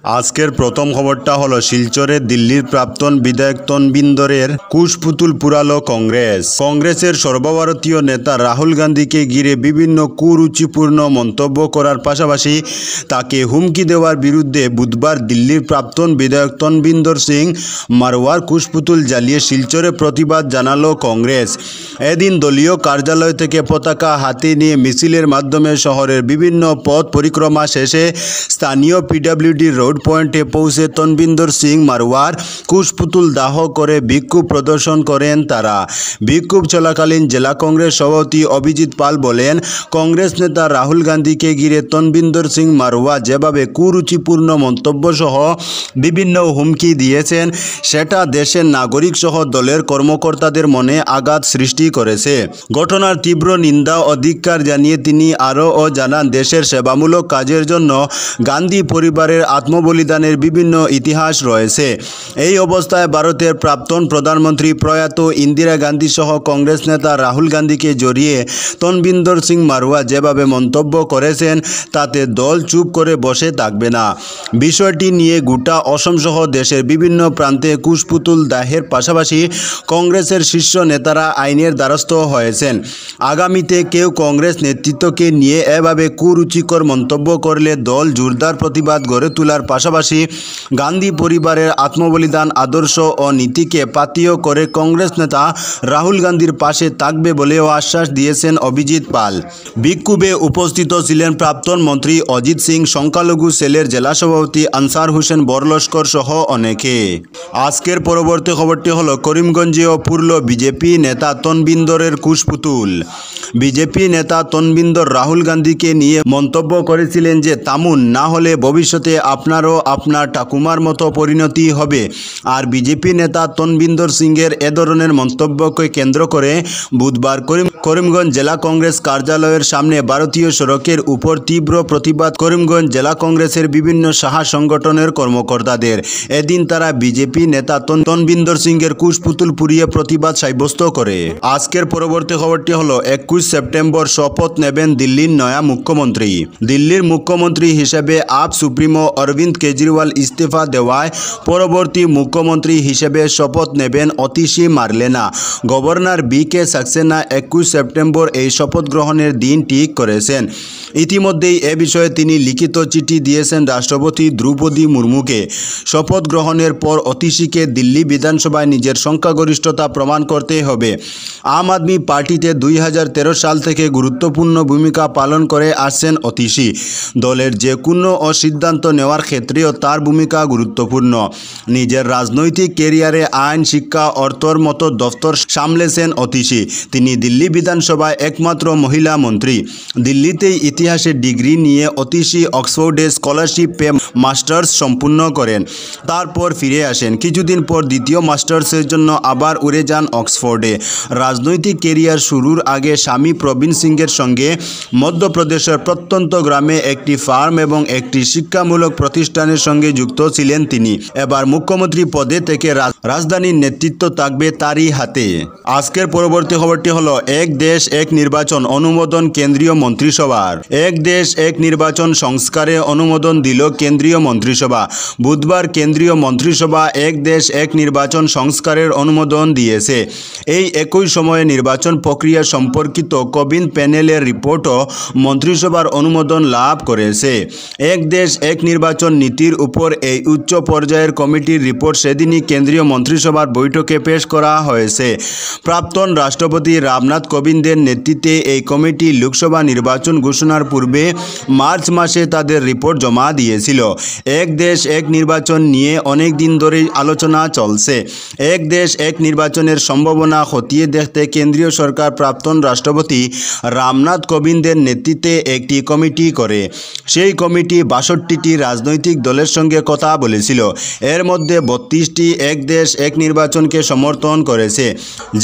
আজকের প্রথম খবরটা হলো শিলচরে দিল্লির প্রাক্তন বিধায়ক তনবিন্দরের কুশপুতুল পুরালো কংগ্রেসের সর্বভারতীয় নেতা রাহুল গান্ধীকে ঘিরে বিভিন্ন কুরুচিপূর্ণ মন্তব্য করার পাশাপাশি তাকে হুমকি দেওয়ার বিরুদ্ধে বুধবার দিল্লির প্রাক্তন বিধায়ক তনবিন্দর সিং মারওয়ার কুশপুতুল জ্বালিয়ে শিলচরে প্রতিবাদ জানালো কংগ্রেস। এদিন দলীয় কার্যালয় থেকে পতাকা হাতে নিয়ে মিছিলের মাধ্যমে শহরের বিভিন্ন পথ পরিক্রমা শেষে স্থানীয় পিডব্লিউডি রোড পয়েন্টে পৌঁছে তনবিন্দর সিং মারওয়ার কুশপুতুল দাহ করে বিক্ষোভ প্রদর্শন করেন তারা। বিক্ষোভ চলাকালীন জেলা কংগ্রেস সভাপতি অভিজিৎ পাল বলেন, কংগ্রেস নেতা রাহুল গান্ধীকে ঘিরে তনবিন্দর সিং মারওয়া যেভাবে কুরুচিপূর্ণ মন্তব্য সহ বিভিন্ন হুমকি দিয়েছেন সেটা দেশের নাগরিক সহ দলের কর্মকর্তাদের মনে আঘাত সৃষ্টি করেছে। ঘটনার তীব্র নিন্দা ও ধিক্কার জানিয়ে তিনি আরও জানান, দেশের সেবামূলক কাজের জন্য গান্ধী পরিবারের আত্মবলিদানের বিভিন্ন ইতিহাস রয়েছে। এই অবস্থায় ভারতের প্রাক্তন প্রধানমন্ত্রী প্রয়াত ইন্দিরা গান্ধী সহ কংগ্রেস নেতা রাহুল গান্ধীকে জড়িয়ে তনবিন্দর সিং মারওয়া যেভাবে মন্তব্য করেছেন তাতে দল চুপ করে বসে থাকবে না। বিষয়টি নিয়ে গোটা অসম সহ দেশের বিভিন্ন প্রান্তে কুশপুতুল দাহের পাশাপাশি কংগ্রেসের শীর্ষ নেতারা আইনের দ্বারস্থ হয়েছেন। আগামীতে কেউ কংগ্রেস নেতৃত্বকে নিয়ে এভাবে কুরুচিকর মন্তব্য করলে দল জোরদার প্রতিবাদ গড়ে তোলার পাশাপাশি গান্ধী পরিবারের আত্মবলিদান আদর্শ ও নীতিকে পাথেয় করে কংগ্রেস নেতা রাহুল গান্ধীর পাশে থাকবে বলেও আশ্বাস দিয়েছেন অভিজিৎ পাল। বিক্ষোভে উপস্থিত ছিলেন প্রাক্তন মন্ত্রী অজিত সিং, সংখ্যালঘু সেলের জেলা সভাপতি আনসার হোসেন বরলস্কর সহ অনেকে। আজকের পরবর্তী খবরটি হলো করিমগঞ্জেও পুরল বিজেপি নেতা তনবিন্দরের কুশপুতুল। বিজেপি নেতা তনবিন্দর রাহুল গান্ধীকে নিয়ে মন্তব্য করেছিলেন যে তামুন না হলে ভবিষ্যতে আপনারও আপনার ঠাকুমার মতো পরিণতি হবে। আর বিজেপি নেতা তনবিন্দর সিংয়ের এ ধরনের মন্তব্যকে কেন্দ্র করে বুধবার করিমগঞ্জ জেলা কংগ্রেস কার্যালয়ের সামনে ভারতীয় সড়কের উপর তীব্র প্রতিবাদ করিমগঞ্জ জেলা কংগ্রেসের বিভিন্ন শাখা সংগঠনের কর্মকর্তাদের। এদিন তারা বিজেপি নেতা তনবিন্দর সিংয়ের কুশপুতুল পুড়িয়ে প্রতিবাদ সাব্যস্ত করে। আজকের পরবর্তী খবরটি হলো 21 সেপ্টেম্বর শপথ নেবেন দিল্লির নয়া মুখ্যমন্ত্রী। দিল্লির মুখ্যমন্ত্রী হিসেবে আপ সুপ্রিমো অরবিন্দ কেজরিওয়াল ইস্তফা দেওয়ায় পরবর্তী মুখ্যমন্ত্রী হিসেবে শপথ নেবেন Atishi Marlena. Governor BK. Saxena 21 September এই শপথ গ্রহণের দিন ঠিক করেছেন। ইতিমধ্যেই এ বিষয়ে তিনি লিখিত চিঠি দিয়েছেন রাষ্ট্রপতি দ্রৌপদী মুর্মুকে। শপথ গ্রহণের পর অতিশীকে দিল্লি বিধানসভায় নিজের সংখ্যাগরিষ্ঠতা প্রমাণ করতে হবে। আম আদমি পার্টিতে 2013 সাল থেকে গুরুত্বপূর্ণ ভূমিকা পালন করে আসছেন অতিশী। দলের যে কোনো সিদ্ধান্ত নেওয়ার ক্ষেত্রেও তার ভূমিকা গুরুত্বপূর্ণ। নিজের রাজনৈতিক ক্যারিয়ারে আইন, শিক্ষা, অর্থর মতো দফতর সামলেছেন অতিশী। তিনি দিল্লি বিধানসভায় একমাত্র মহিলা মন্ত্রী। দিল্লিতেই ইতিহাসে ডিগ্রি নিয়ে অতিশী অক্সফোর্ডে স্কলারশিপ পেয়ে মাস্টার্স সম্পূর্ণ করেন। তারপর ফিরে আসেন। কিছুদিন পর দ্বিতীয় মাস্টার্সের জন্য আবার উড়ে যান অক্সফোর্ডে। রাজনৈতিক ক্যারিয়ার শুরুর আগে স্বামী প্রবীণ সিংয়ের সঙ্গে মধ্যপ্রদেশের প্রত্যন্ত গ্রামে একটি ফার্ম এবং একটি শিক্ষামূলক প্রতিষ্ঠানের সঙ্গে যুক্ত ছিলেন তিনি। এবার মুখ্যমন্ত্রী পদে থেকে রাজধানীর নেতৃত্ব থাকবে তারই হাতে। আজকের পরবর্তী খবরটি হলো এক দেশ এক নির্বাচন অনুমোদন কেন্দ্রীয় মন্ত্রিসভার। এক দেশ এক নির্বাচন সংস্কারে অনুমোদন দিল কেন্দ্রীয় মন্ত্রিসভা। বুধবার কেন্দ্রীয় মন্ত্রিসভা এক দেশ এক নির্বাচন সংস্কারের অনুমোদন দিয়েছে। এই একই সময়ে নির্বাচন প্রক্রিয়া সম্পর্কিত কবিন প্যানেলের রিপোর্টও মন্ত্রিসভার অনুমোদন লাভ করেছে। এক দেশ এক নির্বাচন নীতির উপর এই উচ্চ পর্যায়ের কমিটির রিপোর্ট সেদিনই কেন্দ্রীয় মন্ত্রিসভার বৈঠকে পেশ করা হয়েছে। প্রাক্তন রাষ্ট্রপতি রামনাথ কোবিন্দের নেতৃত্বে এই কমিটি লোকসভা নির্বাচন ঘোষণার পূর্বে মার্চ মাসে তাদের রিপোর্ট জমা দিয়েছিল। এক দেশ এক নির্বাচন নিয়ে অনেক দিন ধরেই আলোচনা চলছে। এক দেশ এক নির্বাচনের সম্ভাবনা খতিয়ে দেখতে কেন্দ্রীয় সরকার প্রাক্তন রাষ্ট্রপতি রামনাথ কোবিন্দের নেতৃত্বে একটি কমিটি করে। সেই কমিটি 62টি রাজনৈতিক দলের সঙ্গে কথা বলেছিল। এর মধ্যে 32টি এক দেশ এক নির্বাচনকে সমর্থন করেছে,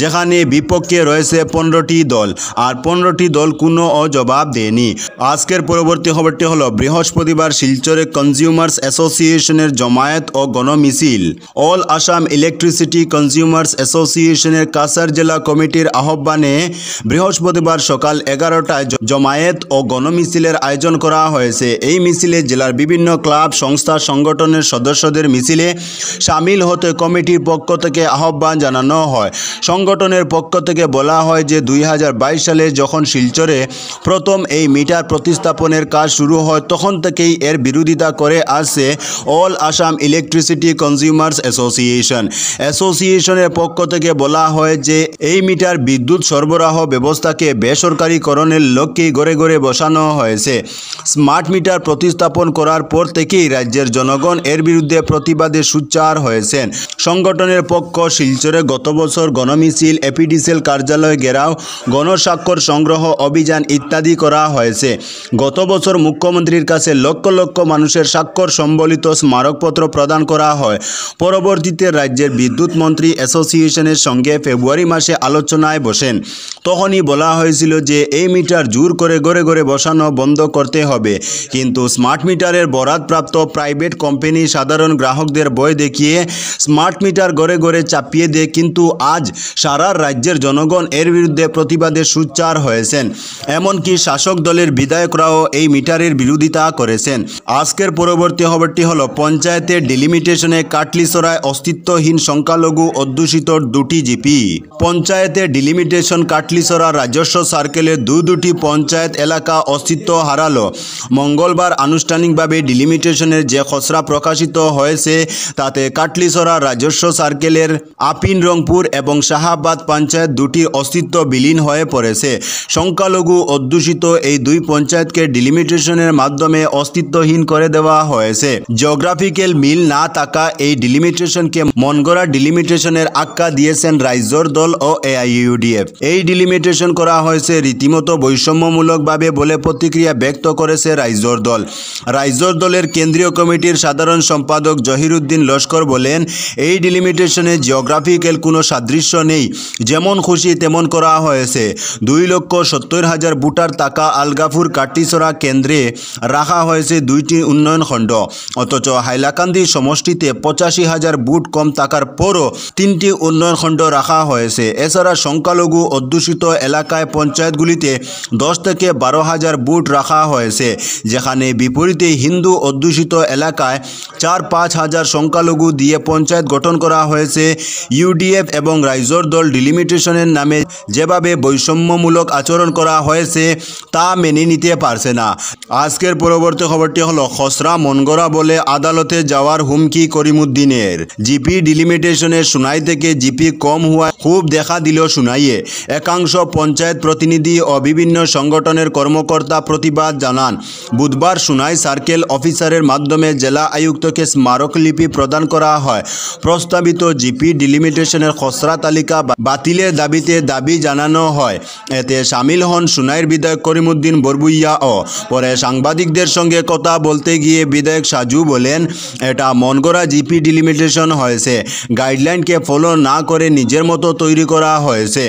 যেখানে বিপক্ষে রয়েছে 15টি দল, আর 15টি দল কোনো জবাব দেয়নি। আজকের পরবর্তী খবরটি হলো বৃহস্পতিবার শিলচরে কনজিউমার্স অ্যাসোসিয়েশনের জমায়েত ও গণমিছিল। অল আসাম ইলেকট্রিসিটি কনজিউমার্স অ্যাসোসিয়েশনের কাছাড় জেলা কমিটির আহ্বানে বৃহস্পতি বৃহস্পতিবার সকাল 11টায় জমায়েত ও গণমিছিলের আয়োজন করা হয়েছে। এই মিছিলে জেলার বিভিন্ন ক্লাব, সংস্থা, সংগঠনের সদস্যদের মিছিলে সামিল হতে কমিটির পক্ষ থেকে আহ্বান জানানো হয়। সংগঠনের পক্ষ থেকে বলা হয় যে 2022 সালে যখন শিলচরে প্রথম এই মিটার প্রতিস্থাপনের কাজ শুরু হয় তখন থেকেই এর বিরোধিতা করে আসছে অল আসাম ইলেকট্রিসিটি কনজিউমার্স অ্যাসোসিয়েশনের পক্ষ থেকে বলা হয় যে এই মিটার বিদ্যুৎ সরবরাহ ব্যবস্থাকে বেসরকারীকরণের লক্ষ্যে ঘরে ঘরে বসানো হয়েছে। স্মার্ট মিটার প্রতিস্থাপন করার পর থেকেই রাজ্যের জনগণ এর বিরুদ্ধে প্রতিবাদে সোচ্চার হয়েছেন। সংগঠনের পক্ষ শিলচরে গত বছর গণমিছিল, এপিডিসিএল কার্যালয় ঘেরাও, গণস্বাক্ষর সংগ্রহ অভিযান ইত্যাদি করা হয়েছে। গত বছর মুখ্যমন্ত্রীর কাছে লক্ষ লক্ষ মানুষের স্বাক্ষর সম্বলিত স্মারকপত্র প্রদান করা হয়। পরবর্তীতে রাজ্যের বিদ্যুৎ মন্ত্রী অ্যাসোসিয়েশনের সঙ্গে ফেব্রুয়ারি মাসে আলোচনায় বসেন। তখনই বলা হয়েছিল যে এই মিটার জোর করে ঘরে ঘরে বসানো বন্ধ করতে হবে, কিন্তু স্মার্ট মিটারের বরাদপ্রাপ্ত প্রাইভেট কোম্পানি সাধারণ গ্রাহকদের ভয় দেখিয়ে স্মার্ট মিটার ঘরে ঘরে চাপিয়ে দেয়। কিন্তু আজ সারা রাজ্যের জনগণ এর বিরুদ্ধে প্রতিবাদে সোচ্চার হয়েছেন। এমনকি শাসক দলের বিধায়করাও এই মিটারের বিরোধিতা করেছেন। আজকের পরবর্তী খবরটি হলো পঞ্চায়েতের ডিলিমিটেশনে কাটলিছড়ায় অস্তিত্বহীন সংখ্যালঘু অধ্যুষিত দুটি জিপি। পঞ্চায়েতের ডিলিমিটেশন কাটলিছড়া রাজস্ব সার্কেলের দুটি পঞ্চায়েত এলাকা অস্তিত্ব হারালো। মঙ্গলবার আনুষ্ঠানিকভাবে ডিলিমিটেশনের যে খসড়া প্রকাশিত হয়েছে তাতে কাটলিছড়া রাজস্ব সার্কেলের আপিন রংপুর এবং শাহাবাদ পঞ্চায়েত দুটি অস্তিত্ব বিলীন হয়ে পড়েছে। সংখ্যালঘু অধ্যুষিত এই দুই পঞ্চায়েতকে ডিলিমিটেশনের মাধ্যমে অস্তিত্বহীন করে দেওয়া হয়েছে। জিওগ্রাফিক্যাল মিল না থাকা এই ডিলিমিটেশনকে মনগড়া ডিলিমিটেশনের আখ্যা দিয়েছেন রাইজোর দল ও AIUDF। এই ডিলিমিটেশন করা হয়েছে রীতিমতো বৈষম্যমূলকভাবে বলে প্রতিক্রিয়া ব্যক্ত করেছে রাইজোর দল। রাইজোর দলের কেন্দ্রীয় কমিটির সাধারণ সম্পাদক জহিরুদ্দিন লস্কর বলেন, এই ডিলিমিটেশনে জিওগ্রাফিক্যাল কোনো সাদৃশ্য নেই, যেমন খুশি তেমন করা হয়েছে। 2,70,000 ভোটার থাকা আলগাপুর কাটলিছড়া কেন্দ্রে রাখা হয়েছে 2টি উন্নয়ন খণ্ড, অথচ হাইলাকান্দি সমষ্টিতে 85,000 ভোট কম থাকার পরও 3টি উন্নয়ন খণ্ড রাখা হয়েছে। এছাড়া সংখ্যালঘু অধ্যুষিত এলাকায় পঞ্চায়েতগুলিতে 10 থেকে 12,000 ভোট রাখা হয়েছে, যেখানে বিপরীতে হিন্দু অধ্যুষিত এলাকায় 4-5,000 সংখ্যালঘু দিয়ে পঞ্চায়েত গঠন করা হয়েছে। UDF এবং রাইজোর দল ডিলিমিটেশনের নামে যেভাবে বৈষম্যমূলক আচরণ করা হয়েছে তা মেনে নিতে পারছে না। আজকের পরবর্তী খবরটি হলো খসড়া মনগড়া বলে আদালতে যাওয়ার হুমকি করিমুদ্দিনের। জিপি ডিলিমিটেশনের সুনাই থেকে জিপি কম হওয়া খুব দেখা দিল সুনাইয়ে। একাংশ পঞ্চায়েত প্রতিনিধি ও বিভিন্ন সংগঠনের কর্মকর্তা প্রতিবাদ জানান। বুধবার সুনাই সার্কেল অফিসারের মাধ্যমে জেলা আয়ুক্তকে স্মারকলিপি প্রদান করা হয়। প্রস্তাবিত জিপি ডিলিমিটেশনের খসড়া তালিকা বাতিলের দাবিতে দাবি জানানো হয়। এতে সামিল হন সুনাইয়ের বিধায়ক করিমুদ্দিন বরবুইয়া ও পরে সাংবাদিকদের সঙ্গে কথা বলতে গিয়ে বিধায়ক সাজু বলেন, এটা মনগড়া জিপি ডিলিমিটেশন হয়েছে, গাইডলাইনকে ফলো না করে নিজের মতো তৈরি করা হয়েছে।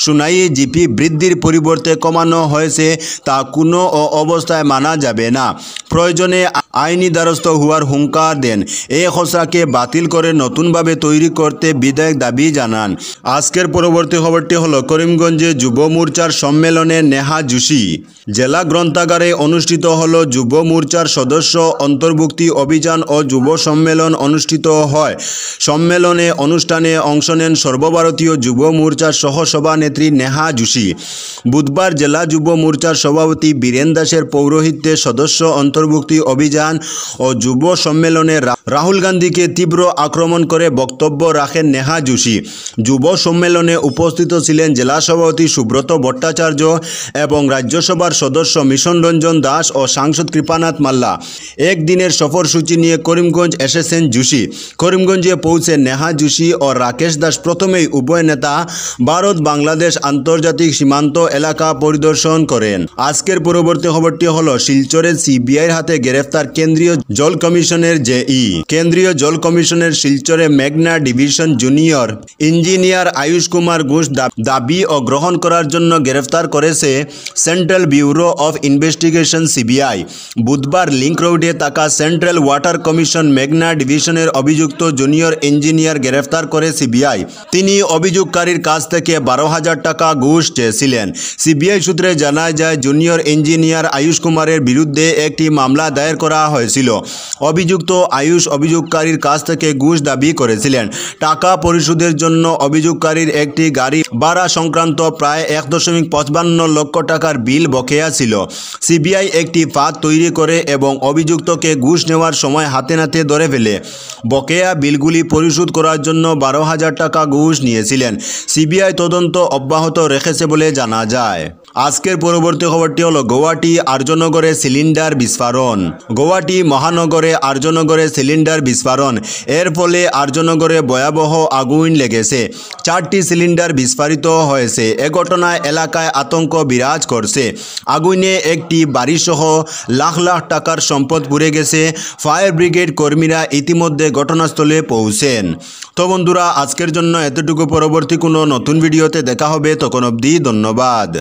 সুনাইয়ে জিপি বৃদ্ধির পরিবর্তে কমানো হয়েছে, তা কোনো অবস্থায় মানা যাবে না। প্রয়োজনে আইনি দ্বারস্থ হওয়ার হুঙ্কার দেন। এই খসড়াকে বাতিল করে নতুনভাবে তৈরি করতে বিধায়ক দাবি জানান। আজকের পরবর্তী খবরটি হলো করিমগঞ্জে যুব মোর্চার সম্মেলনে নেহা জোশী। জেলা গ্রন্থাগারে অনুষ্ঠিত হলো যুব মোর্চার সদস্য অন্তর্ভুক্তি অভিযান ও যুব সম্মেলন অনুষ্ঠিত হয়। সম্মেলনে অনুষ্ঠানে অংশ নেন সর্বভারতীয় যুব মোর্চার সহসভানেত্রী নেহা জোশী। বুধবার জেলা যুব মোর্চার সভাপতি বীরেন দাসের পৌরোহিত্যে সদস্য অন্তর্ভুক্তি অভিযান ও যুব সম্মেলনে রাহুল গান্ধীকে তীব্র আক্রমণ করে বক্তব্য রাখেন নেহা জোশী। যুব সম্মেলনে উপস্থিত ছিলেন জেলা সভাপতি সুব্রত ভট্টাচার্য এবং রাজ্যসভার সদস্য মিশন রঞ্জন দাস ও সাংসদ কৃপানাথ মাল্লা। একদিনের সফরসূচি নিয়ে করিমগঞ্জ এসেছেন জোশী। করিমগঞ্জে পৌঁছে নেহা জোশী ও রাকেশ দাস প্রথমেই উভয় নেতা ভারত বাংলাদেশ আন্তর্জাতিক সীমান্ত এলাকা পরিদর্শন করেন। আজকের পরবর্তী খবরটি হলো শিলচরের CBIর হাতে গ্রেফতার কেন্দ্রীয় জল কমিশনের কেজেই। কেন্দ্রীয় জল কমিশনের শিলচরে মেঘনা division junior engineer Ayush Kumar Ghosh দাবি ও গ্রহণ করার জন্য গ্রেফতার করেছে central bureau of investigation CBI. বুধবার লিংক রোডে থাকা সেন্ট্রাল ওয়াটার কমিশন মেঘনা ডিভিশনের অভিযুক্ত জুনিয়র ইঞ্জিনিয়ার গ্রেফতার করে সিবিআই। তিনি অভিযোগকারীর কাছ থেকে 12,000 টাকা ঘুষ চেয়েছিলেন। সিবিআই সূত্রে জানা যায়, জুনিয়র ইঞ্জিনিয়ার আয়ুষ কুমারের বিরুদ্ধে একটি মামলা দায়ের করা হয়েছিল। অভিযুক্ত আয়ুষ অভিযোগকারীর কাছ থেকে ঘুষ দাবি করেছিলেন। টাকা পরিশোধের জন্য অভিযোগকারীর একটি গাড়ি ভাড়া সংক্রান্ত প্রায় 1.55 লক্ষ টাকার বিল বকেয়া ছিল। সিবিআই একটি ফাঁদ তৈরি করে এবং অভিযুক্তকে ঘুষ নেওয়ার সময় হাতে নাতে ধরে ফেলে। বকেয়া বিলগুলি পরিশোধ করার জন্য 12,000 টাকা ঘুষ নিয়েছিলেন। সিবিআই তদন্ত অব্যাহত রেখেছে বলে জানা যায়। আজকের পরবর্তী খবরটি হলো গৌহাটি আর্যনগরে সিলিন্ডার বিস্ফোরণ। গৌহাটি মহানগরে আর্যনগরে সিলিন্ডার বিস্ফোরণ। এর ফলে আর্যনগরে ভয়াবহ আগুন লেগেছে। 4টি সিলিন্ডার বিস্ফোরিত হয়েছে। এ ঘটনায় এলাকায় আতঙ্ক বিরাজ করছে। আগুনে একটি বাড়িসহ লাখ লাখ টাকার সম্পদ পুড়ে গেছে। ফায়ার ব্রিগেড কর্মীরা ইতিমধ্যে ঘটনাস্থলে পৌঁছেন। তো বন্ধুরা, আজকের জন্য এতটুকু। পরবর্তী কোনো নতুন ভিডিওতে দেখা হবে। তখন অবধি ধন্যবাদ।